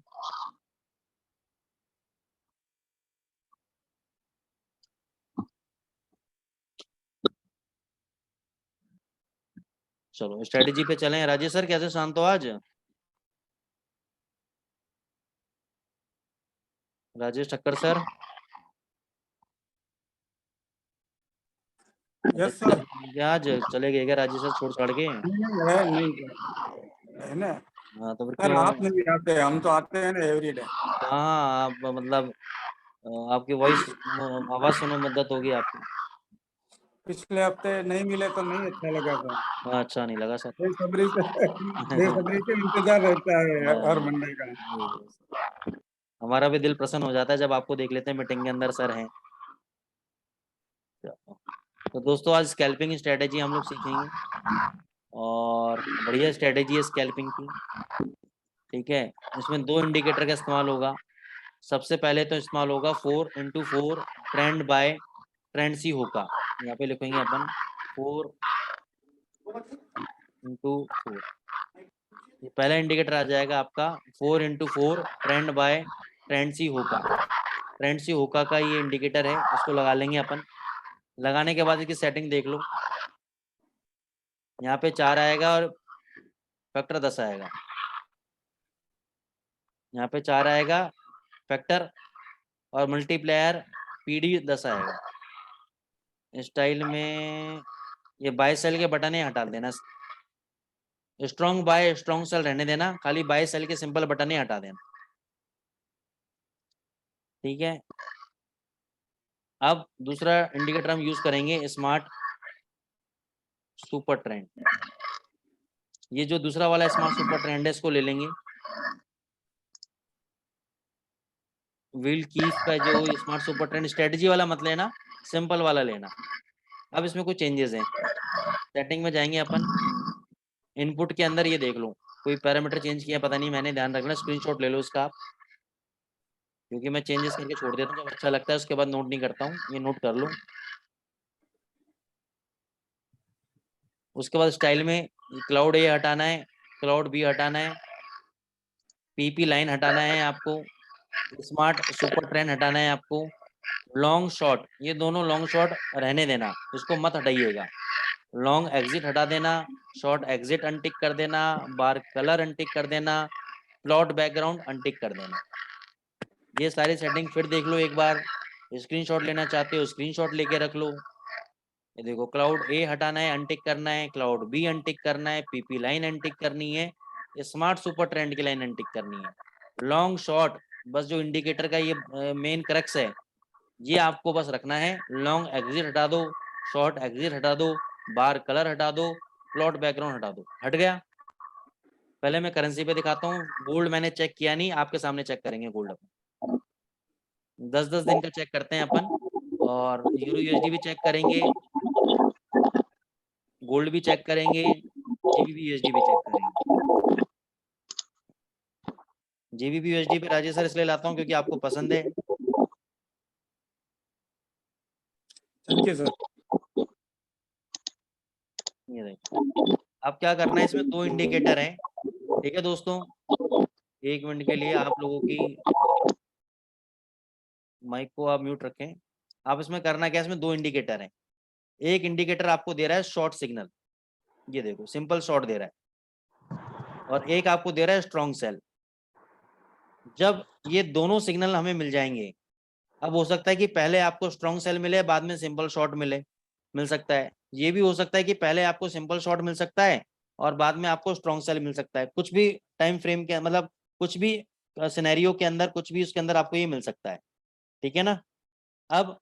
चलो स्ट्रेटेजी पे चलें। राजेश सर कैसे शांत हो आज? Rajesh Thakkar sir? Yes sir. क्या आज चले गए क्या राजेश सर छोड़ छाड़ के? नहीं है ना हाँ तो फिर सर, क्यों? आप नहीं आते, हम तो आते हैं ना एवरी डे। कहाँ आप मतलब आपकी वॉइस आवाज सुनो मुद्दत होगी आपकी। पिछले हफ्ते नहीं मिले तो नहीं अच्छा लगा सर। अच्छा नहीं लगा सर। बेसब्री से इंतजार रहता है हर हाँ, मंडे का। हमारा भी दिल प्रसन्न हो जाता है जब आपको देख लेते हैं मीटिंग के अंदर सर हैं। तो दोस्तों आज स्कैल्पिंग स्ट्रेटेजी हम लोग सीखेंगे, और बढ़िया स्ट्रेटेजी है स्कैल्पिंग की, ठीक है। इसमें 2 इंडिकेटर का इस्तेमाल होगा। सबसे पहले तो इस्तेमाल होगा 4x4 ट्रेंड बाय ट्रेंड सी होगा। यहाँ पे लिखेंगे अपन 4x4। ये पहला इंडिकेटर आ जाएगा आपका 4x4 ट्रेंड बाय ट्रेंड सी होगा। ट्रेंड सी होका का ये इंडिकेटर है, इसको लगा लेंगे अपन। लगाने के बाद इसकी सेटिंग देख लो। यहाँ पे 4 आएगा और फैक्टर 10 आएगा। यहाँ पे 4 आएगा फैक्टर और मल्टीप्लायर PD 10 आएगा। स्टाइल में ये बाय सेल के बटन ही हटा देना। स्ट्रॉन्ग बाय स्ट्रॉन्ग सेल रहने देना, खाली बाय सेल के सिंपल बटन ही हटा देना, ठीक है। अब दूसरा इंडिकेटर हम यूज करेंगे स्मार्ट सुपर ट्रेंड। ये जो दूसरा वाला स्मार्ट सुपर ट्रेंड है इसको ले लेंगे। व्हील कीफ का जो स्मार्ट सुपर ट्रेंड स्ट्रेटजी वाला मत लेना, सिंपल वाला लेना। अब इसमें कुछ चेंजेस हैं। सेटिंग में जाएंगे अपन, इनपुट के अंदर ये देख लो कोई पैरामीटर चेंज किया पता नहीं मैंने, ध्यान रखना। स्क्रीनशॉट ले लो इसका आप, क्योंकि मैं चेंजेस करके छोड़ देता हूँ, जब अच्छा लगता है उसके बाद नोट नहीं करता हूँ, ये नोट कर लो। उसके बाद स्टाइल में क्लाउड ए हटाना है, क्लाउड बी हटाना है, PP लाइन हटाना है आपको, स्मार्ट सुपर ट्रेंड हटाना है आपको, लॉन्ग शॉट ये दोनों लॉन्ग शॉट रहने देना, इसको मत हटाइएगा। लॉन्ग एग्जिट हटा देना, शॉर्ट एग्जिट अनटिक कर देना, बार कलर अनटिक कर देना, प्लॉट बैकग्राउंड अनटिक कर देना। ये सारी सेटिंग फिर देख लो एक बार। स्क्रीनशॉट लेना चाहते हो स्क्रीनशॉट लेके रख लो। ये देखो क्लाउड ए हटाना है अनटिक करना है, क्लाउड बी अनटिक करना है, PP लाइन अनटिक करनी है, स्मार्ट सुपर ट्रेंड की लाइन अनटिक करनी है। लॉन्ग शॉर्ट बस जो इंडिकेटर का ये मेन क्रक्स है, ये आपको बस रखना है। लॉन्ग एग्जिट हटा दो, शॉर्ट एग्जिट हटा दो, बार कलर हटा दो, प्लॉट बैकग्राउंड हटा दो। हट गया। पहले मैं करेंसी पे दिखाता हूँ। गोल्ड मैंने चेक किया नहीं, आपके सामने चेक करेंगे गोल्ड अपन। 10-10 दिन का चेक करते हैं अपन, और यूरो USD भी चेक करेंगे, गोल्ड भी चेक करेंगे, GBP USD भी चेक करेंगे। GBP USD पे राजेश सर इसलिए लाता हूँ क्योंकि आपको पसंद है। Thank you sir. ये देखो, अब क्या करना है, इसमें 2 इंडिकेटर हैं, ठीक है दोस्तों। 1 मिनट के लिए आप लोगों की माइक को आप म्यूट रखें। आप इसमें करना क्या है, इसमें 2 इंडिकेटर हैं। एक इंडिकेटर आपको दे रहा है शॉर्ट सिग्नल, ये देखो सिंपल शॉर्ट दे रहा है, और एक आपको दे रहा है स्ट्रॉन्ग सेल। जब ये दोनों सिग्नल हमें मिल जाएंगे, अब हो सकता है कि पहले आपको स्ट्रॉन्ग सेल मिले बाद में सिंपल शॉर्ट मिल सकता है। ये भी हो सकता है कि पहले आपको सिंपल शॉर्ट मिल सकता है और बाद में आपको स्ट्रॉन्ग सेल मिल सकता है। कुछ भी टाइम फ्रेम के मतलब कुछ भी सिनेरियो के अंदर, कुछ भी उसके अंदर आपको ये मिल सकता है, ठीक है ना। अब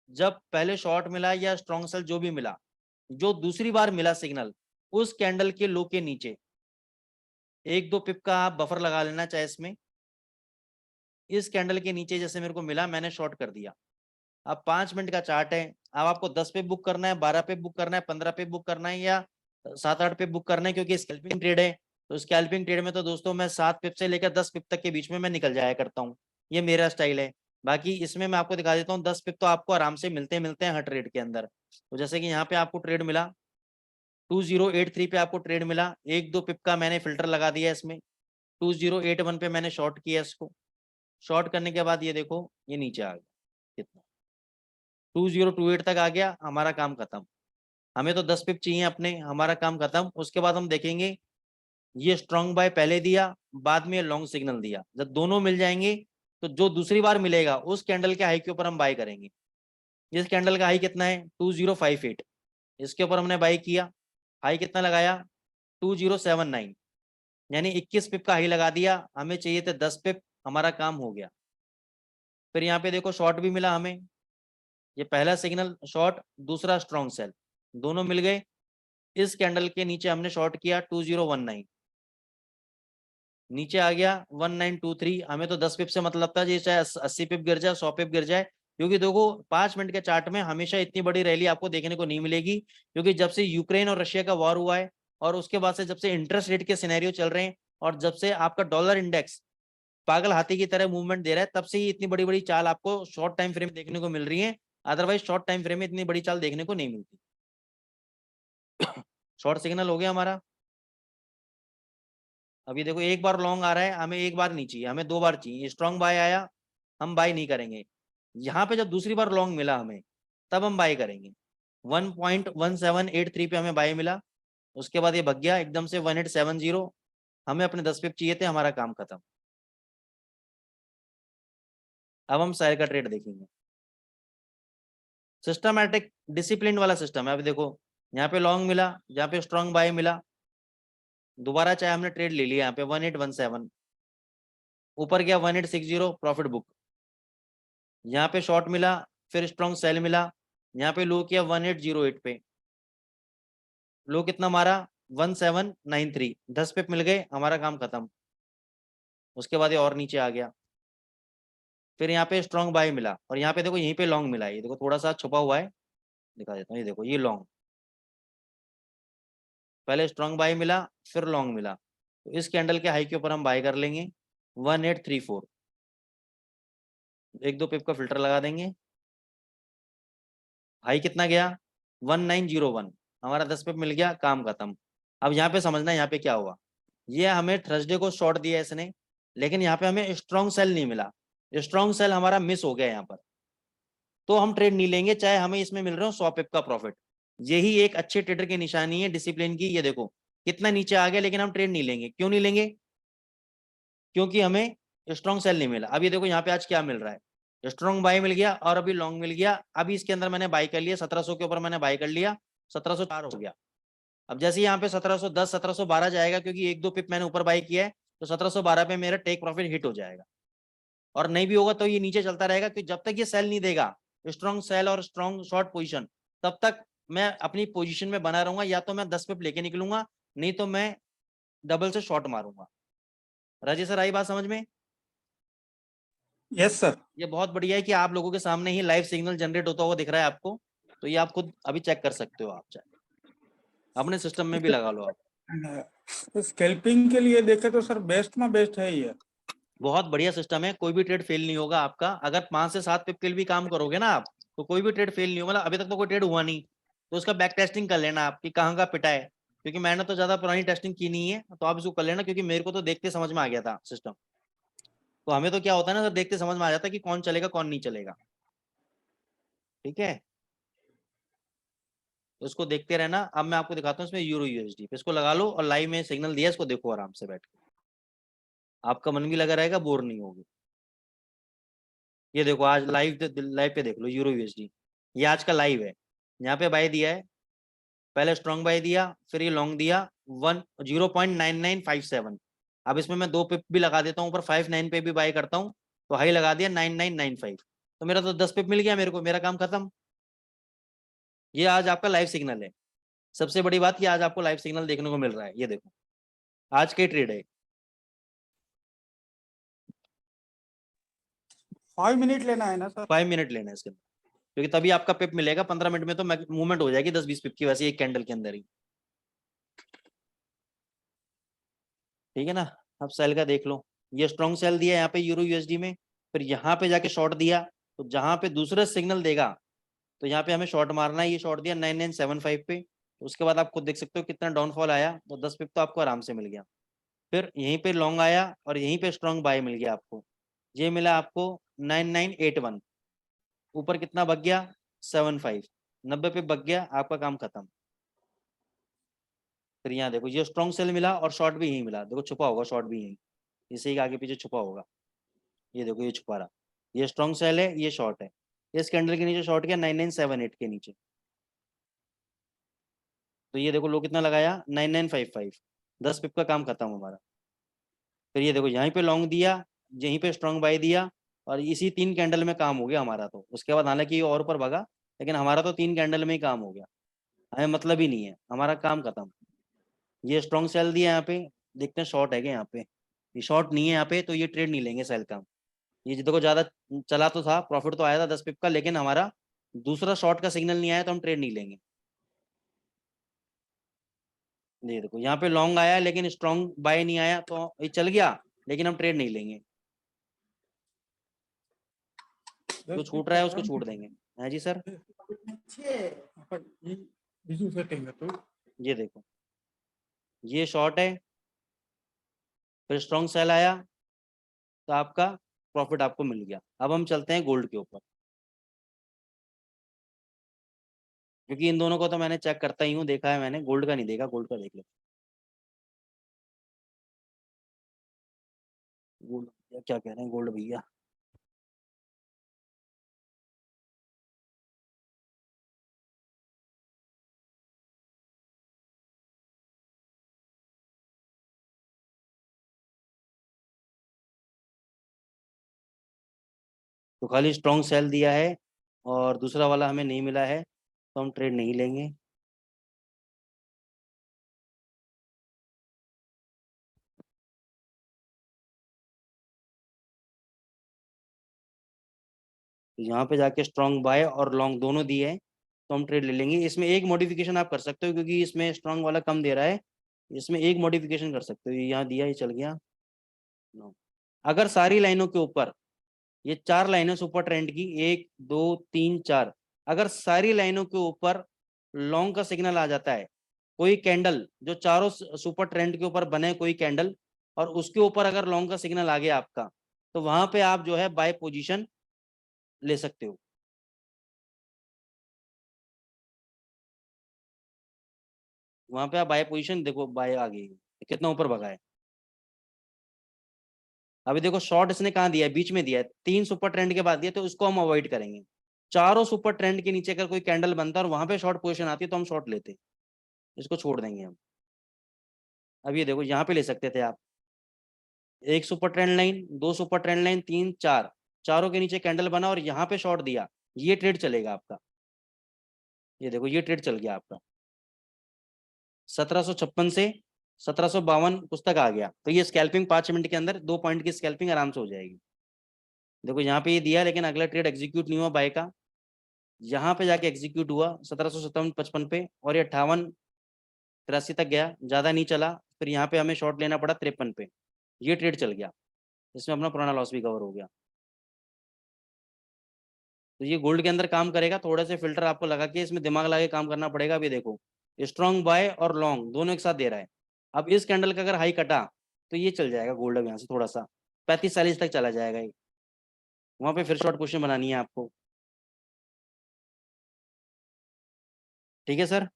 जब पहले शॉर्ट मिला या स्ट्रॉन्ग सेल जो भी मिला, जो दूसरी बार मिला सिग्नल, उस कैंडल के लो के नीचे 1-2 पिप का आप बफर लगा लेना चाहे इसमें। इस कैंडल के नीचे जैसे मेरे को मिला, मैंने शॉर्ट कर दिया। अब 5 मिनट का चार्ट है, अब आपको 10 पे बुक करना है, 12 पे बुक करना है, 15 पे बुक करना है, या 7-8 पे बुक करना है, क्योंकि स्कैल्पिंग ट्रेड है। तो स्कैल्पिंग ट्रेड में तो दोस्तों मैं 7 पिप से लेकर 10 पिप तक के बीच में मैं निकल जाया करता हूँ, ये मेरा स्टाइल है। बाकी इसमें मैं आपको दिखा देता हूँ, 10 पिप तो आपको आराम से मिलते हैं हर ट्रेड के अंदर। तो जैसे कि यहाँ पे आपको ट्रेड मिला 2083 पे, आपको ट्रेड मिला, 1-2 पिप का मैंने फिल्टर लगा दिया इसमें। 2081 पे मैंने शॉर्ट किया इसको। शॉर्ट करने के बाद ये देखो ये नीचे आ गया, कितना 2028 तक आ गया, हमारा काम खत्म। हमें तो 10 पिप चाहिए अपने, हमारा काम खत्म। उसके बाद हम देखेंगे ये स्ट्रॉन्ग बाय पहले दिया, बाद में लॉन्ग सिग्नल दिया, जब दोनों मिल जाएंगे तो जो दूसरी बार मिलेगा उस कैंडल के हाई के ऊपर हम बाय करेंगे। इस कैंडल का हाई कितना है 2058, इसके ऊपर हमने बाय किया, हाई कितना लगाया 2079, यानी 21 पिप का हाई लगा दिया। हमें चाहिए थे 10 पिप, हमारा काम हो गया। फिर यहाँ पे देखो शॉर्ट भी मिला हमें, ये पहला सिग्नल शॉर्ट, दूसरा स्ट्रॉन्ग सेल, दोनों मिल गए। इस कैंडल के नीचे हमने शॉर्ट किया 2019, नीचे आ गया 1923। हमें तो 10 पिप से मतलब था, ये चाहे 80 पिप गिर जाए, 100 पिप गिर जाए, क्योंकि देखो 5 मिनट के चार्ट में हमेशा इतनी बड़ी रैली आपको देखने को नहीं मिलेगी। क्योंकि जब से यूक्रेन और रशिया का वॉर हुआ है, और उसके बाद से जब से इंटरेस्ट रेट के सिनेरियो चल रहे हैं, और जब से आपका डॉलर इंडेक्स पागल हाथी की तरह मूवमेंट दे रहा है, तब से ही इतनी बड़ी बड़ी चाल आपको शॉर्ट टाइम फ्रेम देखने को मिल रही है। अदरवाइज शॉर्ट टाइम फ्रेम में इतनी बड़ी चाल देखने को नहीं मिलती। शॉर्ट सिग्नल हो गया हमारा। अभी देखो एक बार लॉन्ग आ रहा है, हमें एक बार नहीं चाहिए, हमें 2 बार चाहिए। स्ट्रॉन्ग बाय आया, हम बाय नहीं करेंगे। यहाँ पे जब दूसरी बार लॉन्ग मिला हमें, तब हम बाय करेंगे। 1.1783 पे हमें बाय मिला, उसके बाद ये भग गया एकदम से 1870। हमें अपने 10 पिप चाहिए थे, हमारा काम खत्म। अब हम सेल का ट्रेड देखेंगे। सिस्टमैटिक डिसिप्लिन वाला सिस्टम है। अभी देखो यहाँ पे लॉन्ग मिला, यहाँ पे स्ट्रॉन्ग बाय मिला, दोबारा चाहे हमने ट्रेड ले लिया यहाँ पे 1817, ऊपर गया 1860, प्रॉफिट बुक। यहाँ पे शॉर्ट मिला, फिर स्ट्रॉन्ग सेल मिला, यहाँ पे लो किया 1808 पे, लो कितना मारा 1793, 10 पे मिल गए, हमारा काम खत्म। उसके बाद ये और नीचे आ गया, फिर यहाँ पे स्ट्रॉन्ग बाय मिला, और यहाँ पे देखो यहीं पे लॉन्ग मिला है, ये देखो थोड़ा सा छुपा हुआ है, दिखा देता हूँ। ये देखो ये लॉन्ग, पहले स्ट्रॉन्ग बाय मिला, फिर लॉन्ग मिला, तो इस कैंडल के हाई के ऊपर हम बाय कर लेंगे 1834। 1-2 पिप का फिल्टर लगा देंगे। हाई कितना गया 1901, हमारा 10 पिप मिल गया, काम खत्म। अब यहाँ पे समझना यहाँ पे क्या हुआ, ये हमें थर्सडे को शॉर्ट दिया इसने, लेकिन यहाँ पे हमें स्ट्रॉन्ग सेल नहीं मिला, स्ट्रॉन्ग सेल हमारा मिस हो गया यहाँ पर। तो हम ट्रेड नहीं लेंगे, चाहे हमें इसमें मिल रहा हो 100 पिप का प्रॉफिट। यही एक अच्छे ट्रेडर की निशानी है, डिसिप्लिन की। ये देखो कितना नीचे आ गया, लेकिन हम ट्रेड नहीं लेंगे। क्यों नहीं लेंगे, क्योंकि हमें स्ट्रॉन्ग सेल नहीं मिला। अब ये देखो यहाँ पे आज क्या मिल रहा है, स्ट्रॉन्ग बाय मिल गया और अभी लॉन्ग मिल गया। अभी इसके अंदर मैंने बाय कर लिया 1700 के ऊपर, मैंने बाय कर लिया, 1704 हो गया। अब जैसे यहाँ पे 1710 1712 जाएगा, क्योंकि 1-2 पिप मैंने ऊपर बाय किया है, तो 1712 पे मेरा टेक प्रॉफिट हिट हो जाएगा। और नहीं भी होगा तो ये नीचे चलता रहेगा, क्योंकि जब तक ये सेल नहीं देगा, स्ट्रॉन्ग सेल और स्ट्रॉन्ग शॉर्ट पोजीशन, तब तक मैं अपनी पोजीशन में बना रहूंगा। या तो मैं 10 पिप लेके निकलूंगा, नहीं तो मैं डबल से शॉर्ट मारूंगा। राजेश सर आई बात समझ में? Yes sir. ये बहुत बढ़िया है कि आप लोगों के सामने ही लाइव सिग्नल जनरेट होता हुआ दिख रहा है आपको, तो ये आप खुद अभी चेक कर सकते हो, आप चाहे अपने सिस्टम में भी लगा लो आप। तो स्कैल्पिंग के लिए देखे तो सर बेस्ट में बेस्ट है ये। बहुत बढ़िया सिस्टम है, कोई भी ट्रेड फेल नहीं होगा आपका। अगर 5 से 7 पिप के लिए भी काम करोगे ना आप, तो कोई भी ट्रेड फेल नहीं होगा। अभी तक तो कोई ट्रेड हुआ नहीं, तो उसका बैक टेस्टिंग कर लेना आप कि कहाँ का पिटा है, क्योंकि मैंने तो ज्यादा पुरानी टेस्टिंग की नहीं है, तो आप इसको कर लेना, क्योंकि मेरे को तो देखते समझ में आ गया था सिस्टम। तो हमें तो क्या होता है ना सर, देखते समझ में आ जाता है कि कौन चलेगा कौन नहीं चलेगा, ठीक है। तो इसको देखते रहना। अब मैं आपको दिखाता हूँ इसमें यूरो यूएसडी पे, इसको लगा लो और लाइव में सिग्नल दिया, इसको देखो आराम से बैठ के, आपका मन भी लगा रहेगा, बोर नहीं होगी। ये देखो आज लाइव लाइव पे देख लो यूरो यूएसडी, ये आज का लाइव है। यहाँ पे बाय दिया है पहले स्ट्रॉन्ग बाय दिया, फिर ये लॉन्ग दिया 0.9957। अब इसमें मैं 2 पिप भी लगा देता हूँ ऊपर, 59 पे भी बाय करता हूँ, तो हाई लगा दिया 9995, तो मेरा तो 10 पिप मिल गया मेरे को, मेरा काम खत्म। ये आज आपका लाइव सिग्नल है। सबसे बड़ी बात कि आज आपको लाइव सिग्नल देखने को मिल रहा है, ये देखो आज के ट्रेड है। 5 मिनट लेना है ना सर? 5 मिनट लेना है इसके अंदर, क्योंकि तभी आपका पिप मिलेगा। 15 मिनट में तो मूवमेंट हो जाएगी 10-20 पिप की, वैसे एक कैंडल के अंदर ही। ठीक है ना। अब सेल का देख लो, ये स्ट्रॉन्ग सेल दिया यहाँ पे यूरो यूएसडी में, फिर यहाँ पे जाके शॉर्ट दिया, तो जहां पे दूसरा सिग्नल देगा तो यहाँ पे हमें शॉर्ट मारना है। ये शॉर्ट दिया 9975 पे, तो उसके बाद आप खुद देख सकते हो कितना डाउनफॉल आया, तो 10 पिप तो आपको आराम से मिल गया। फिर यहीं पे लॉन्ग आया और यहीं पे स्ट्रॉन्ग बाय मिल गया आपको, ये मिला आपको 9981। ऊपर कितना बच गया 75, 90 पे बच गया, आपका काम खत्म। फिर यहाँ देखो ये स्ट्रॉन्ग सेल मिला और शॉर्ट भी यहीं मिला, देखो छुपा होगा शॉर्ट भी यहीं, इसी के आगे पीछे छुपा होगा, ये देखो ये छुपा रहा। ये स्ट्रॉन्ग सेल है, ये शॉर्ट है, इस कैंडल के नीचे शॉर्ट किया 9978 के नीचे, तो ये देखो लो कितना लगाया 9955, 10 पिप का काम खत्म हमारा। फिर ये देखो यहीं पे लॉन्ग दिया, यहीं पे स्ट्रॉन्ग बाय दिया, और इसी 3 कैंडल में काम हो गया हमारा। तो उसके बाद हालांकि ये और ऊपर भगा, लेकिन हमारा तो 3 कैंडल में ही काम हो गया, हमें मतलब ही नहीं है, हमारा काम खत्म। ये स्ट्रॉन्ग सेल दिया यहाँ पे, देखते हैं शॉर्ट है क्या यहाँ पे, ये शॉर्ट नहीं है यहाँ पे, तो ये ट्रेड नहीं लेंगे सेल का। ये देखो ज्यादा चला तो था, प्रॉफिट तो आया था 10 पिप का, लेकिन हमारा दूसरा शॉर्ट का सिग्नल नहीं आया, तो हम ट्रेड नहीं लेंगे। ये देखो यहाँ पे लॉन्ग आया लेकिन स्ट्रॉन्ग बाय नहीं आया, तो ये चल गया, लेकिन हम ट्रेड नहीं लेंगे। जो छूट रहा है उसको छूट देंगे। है जी सर। બીજું સેટિંગ હતું। ये देखो ये शॉर्ट है, फिर स्ट्रॉन्ग सेल आया, तो आपका प्रॉफिट आपको मिल गया। अब हम चलते हैं गोल्ड के ऊपर, क्योंकि इन दोनों को तो मैंने चेक करता ही हूँ, देखा है मैंने, गोल्ड का नहीं देखा, गोल्ड का देख लो। गोल्ड क्या कह रहे हैं गोल्ड भैया। तो खाली स्ट्रॉन्ग सेल दिया है और दूसरा वाला हमें नहीं मिला है, तो हम ट्रेड नहीं लेंगे। तो यहाँ पे जाके स्ट्रॉन्ग बाय और लॉन्ग दोनों दिए हैं, तो हम ट्रेड ले लेंगे। इसमें एक मॉडिफिकेशन आप कर सकते हो, क्योंकि इसमें स्ट्रॉन्ग वाला कम दे रहा है, इसमें एक मॉडिफिकेशन कर सकते हो। ये यहाँ दिया, ये चल गया। अगर सारी लाइनों के ऊपर, ये 4 लाइनें सुपर ट्रेंड की, 1 2 3 4, अगर सारी लाइनों के ऊपर लॉन्ग का सिग्नल आ जाता है, कोई कैंडल जो चारों सुपर ट्रेंड के ऊपर बने, कोई कैंडल, और उसके ऊपर अगर लॉन्ग का सिग्नल आ गया आपका, तो वहां पे आप जो है बाय पोजीशन ले सकते हो। वहां पे आप बाय पोजीशन देखो, बाय आ गई, कितना ऊपर भगा है। अभी देखो शॉर्ट इसने कहाँ दिया है, बीच में दिया है, 3 सुपर ट्रेंड के बाद दिया, तो उसको हम अवॉइड करेंगे। चारों सुपर ट्रेंड के नीचे अगर कोई कैंडल बनता है और वहां पे शॉर्ट पोजीशन आती है, तो हम शॉर्ट लेते हैं, इसको छोड़ देंगे हम। अब ये देखो यहाँ पे ले सकते थे आप, एक super trend line, 2 super trend line, 3 4, चारों के नीचे कैंडल बना और यहाँ पे शॉर्ट दिया, ये ट्रेड चलेगा आपका। ये देखो ये ट्रेड चल गया आपका, 1756 से 1752 कुछ तक आ गया, तो ये स्कैल्पिंग 5 मिनट के अंदर 2 पॉइंट की स्कैल्पिंग आराम से हो जाएगी। देखो यहाँ पे ये दिया, लेकिन अगला ट्रेड एग्जीक्यूट नहीं हुआ बाय का, यहाँ पे जाके एग्जीक्यूट हुआ 1757-55 पे, और ये 58-83 तक गया, ज्यादा नहीं चला। फिर यहाँ पे हमें शॉर्ट लेना पड़ा 53 पे, ये ट्रेड चल गया, इसमें अपना पुराना लॉस भी कवर हो गया। तो ये गोल्ड के अंदर काम करेगा, थोड़े से फिल्टर आपको लगा के इसमें दिमाग लगा के काम करना पड़ेगा। अभी देखो स्ट्रॉन्ग बाय और लॉन्ग दोनों एक साथ दे रहा है। अब इस कैंडल का अगर हाई कटा, तो ये चल जाएगा गोल्ड, अब यहाँ से थोड़ा सा 35-40 तक चला जाएगा ये, वहां पे फिर शॉर्ट पोजीशन बनानी है आपको। ठीक है सर।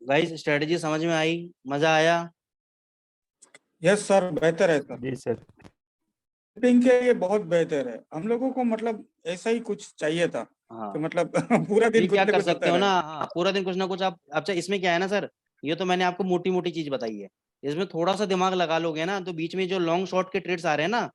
गाइस स्ट्रेटेजी समझ में आई, मजा आया? यस सर, बेहतर है सर। जी सर। स्कैल्पिंग के लिए बहुत बेहतर है। हम लोगों को मतलब ऐसा ही कुछ चाहिए था हाँ कि मतलब पूरा दिन ये कुछ क्या ना कर कुछ सकते होता हो ना, रहे। हाँ, पूरा दिन कुछ ना कुछ आप। अच्छा इसमें क्या है ना सर, ये तो मैंने आपको मोटी मोटी चीज बताई है। इसमें थोड़ा सा दिमाग लगा लोगे ना तो बीच में जो लॉन्ग शॉर्ट के ट्रेड्स आ रहे हैं ना,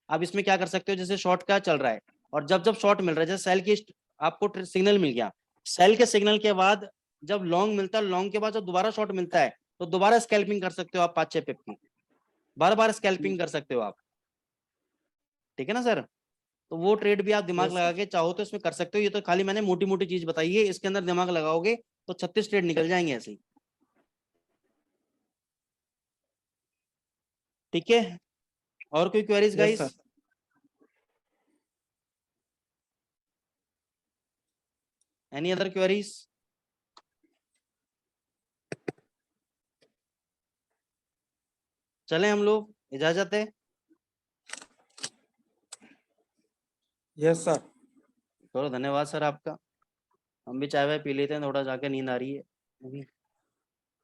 आप इसमें क्या कर सकते हो, जैसे शॉर्ट का चल रहा है और जब जब शॉर्ट मिल रहा है, जैसे सेल की आपको सिग्नल मिल गया, सेल के सिग्नल के बाद जब लॉन्ग मिलता है, लॉन्ग के बाद जब दोबारा शॉर्ट मिलता है तो दोबारा स्कैल्पिंग कर सकते हो आप 5-6 पिप की, बार बार स्कैल्पिंग कर सकते हो आप। ठीक है ना सर, तो वो ट्रेड भी आप दिमाग यस लगा सर। के चाहो तो इसमें कर सकते हो। ये तो खाली मैंने मोटी मोटी चीज बताई है, इसके अंदर दिमाग लगाओगे तो 36 ट्रेड निकल जाएंगे ऐसे ही। ठीक है, और कोई queries yes guys? Sir. Any other queries? चलें हम लोग, इजाजत है। Yes sir. चलो धन्यवाद सर आपका। हम भी चाय वाय पी लेते हैं, थोड़ा जाके नींद आ रही है अभी।